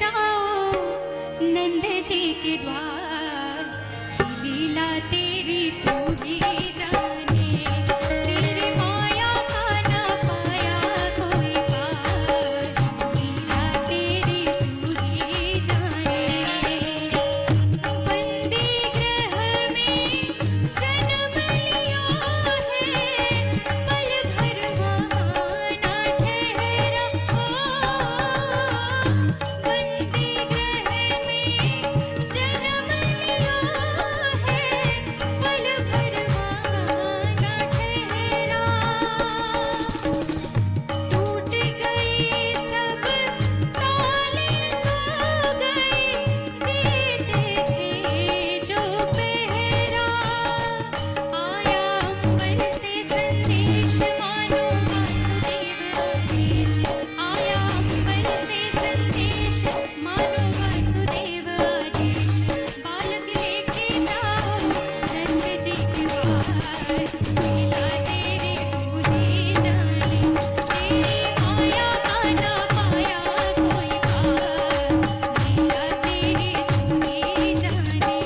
जाओ नंद जी के द्वार, लीला तेरी तू ही जाने, तेरे माया का ना पाया कोई पार, लीला तेरी तू ही जाने। बंदी ग्रह में जन्म लिया है, पल भर वहाँ ना ठहरा। बंदी ग्रह में जन्म लिया है, पल भर वहाँ ना ठहरा। टूट गई सब ताले सो गए, देते थे जो पहरा। आया अंबर से संदेश मानो वासुदेव आदेश, आया अंबर से संदेश मानो वासुदेव आदेश। बालक लेके जाओ नंद जी के द्वार, लीला तेरी तू ही जाने, तेरी माया का ना पाया कोई पार, लीला तेरी तू ही जाने।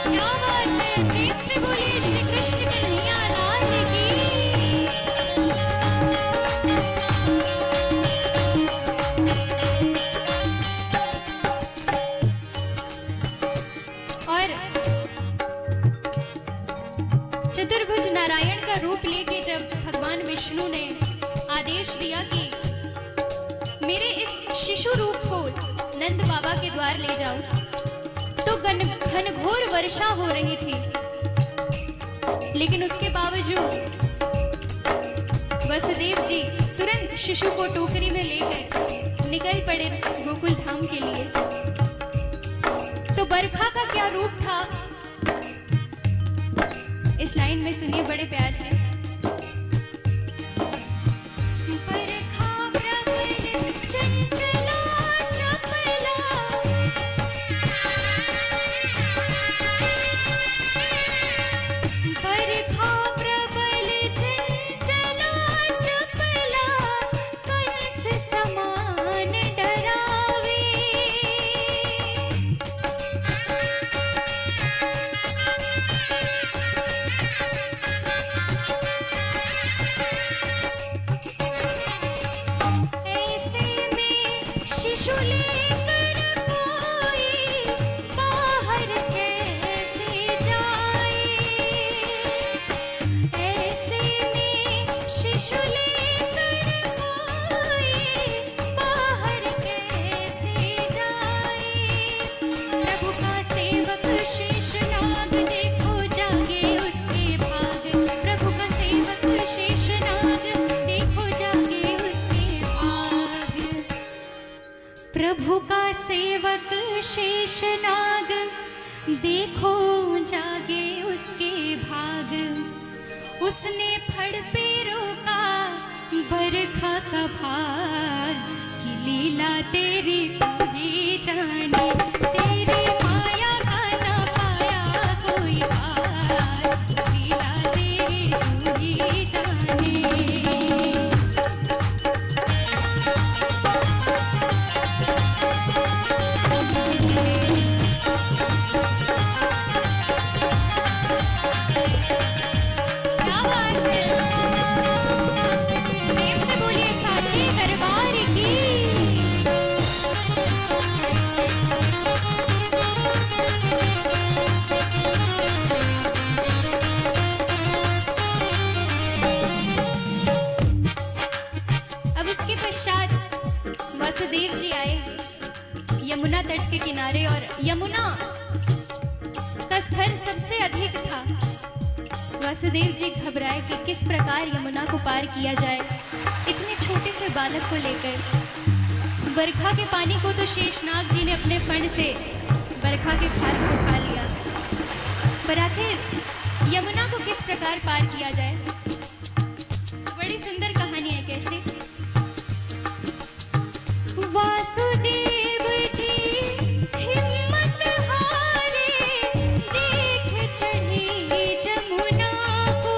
क्या बात है, प्रेम से बोलिए श्री कृष्ण कन्हैया लाल की। और चतुर्भुज नारायण का रूप लेके जब भगवान विष्णु ने आदेश दिया कि मेरे इस शिशु रूप को नंद बाबा के द्वार ले जाओ, तो घनघोर वर्षा हो रही थी। लेकिन उसके बावजूद वसुदेव जी तुरंत शिशु को टोकरी में लेकर निकल पड़े गोकुल धाम के लिए। तो बरखा का क्या रूप था, इस लाइन में सुनिए बड़े प्यार से। बरखा प्रबल चंचला चपला, बरखा प्रबल चंचला चपला, कंस समान डरावे। ऐसे में शिशु लेकर कोई बाहर कैसे जाए, ऐसे में शिशु लेकर कोई बाहर कैसे जाए। प्रभु का सेवक शेषनाग देखो जागे उसके भाग, प्रभु का सेवक शेषनाग देखो जागे उसके भाग। प्रभु का सेवक शेषनाग देखो जागे उसके भाग। उसने फड़ पे रोका बरखा का भार, कि लीला तेरी तू ही जाने, तेरी माया का ना पाया कोई पार, लीला तेरी तू ही जाने। क्या बात है, प्रेम से बोलिए साची दरबार की। अब उसके पश्चात वासुदेव जी आए यमुना तट के किनारे, और यमुना का स्तर सबसे अधिक था। वासुदेव जी घबराए कि किस प्रकार यमुना को पार किया जाए इतने छोटे से बालक को लेकर। बरखा के पानी को तो शेषनाग जी ने अपने फंड से बरखा के भार को उठा लिया, पर आखिर यमुना को किस प्रकार पार किया जाए। तो बड़ी सुंदर कहानी है। कैसे? वासुदेव जी हिम्मत हारे, देख चढ़े जमुना को।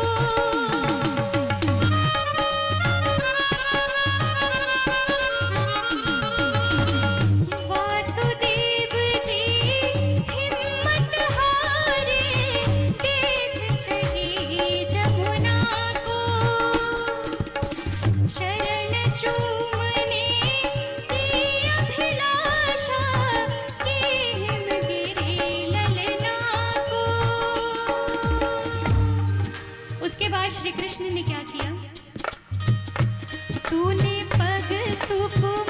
वासुदेव जी हिम्मत हारे, देख चढ़े जमुना को। शरण चूमने की अभिलाषा, हिम गिरे ललना को। उसके बाद श्री कृष्ण ने क्या किया? तूने पग सुकुमार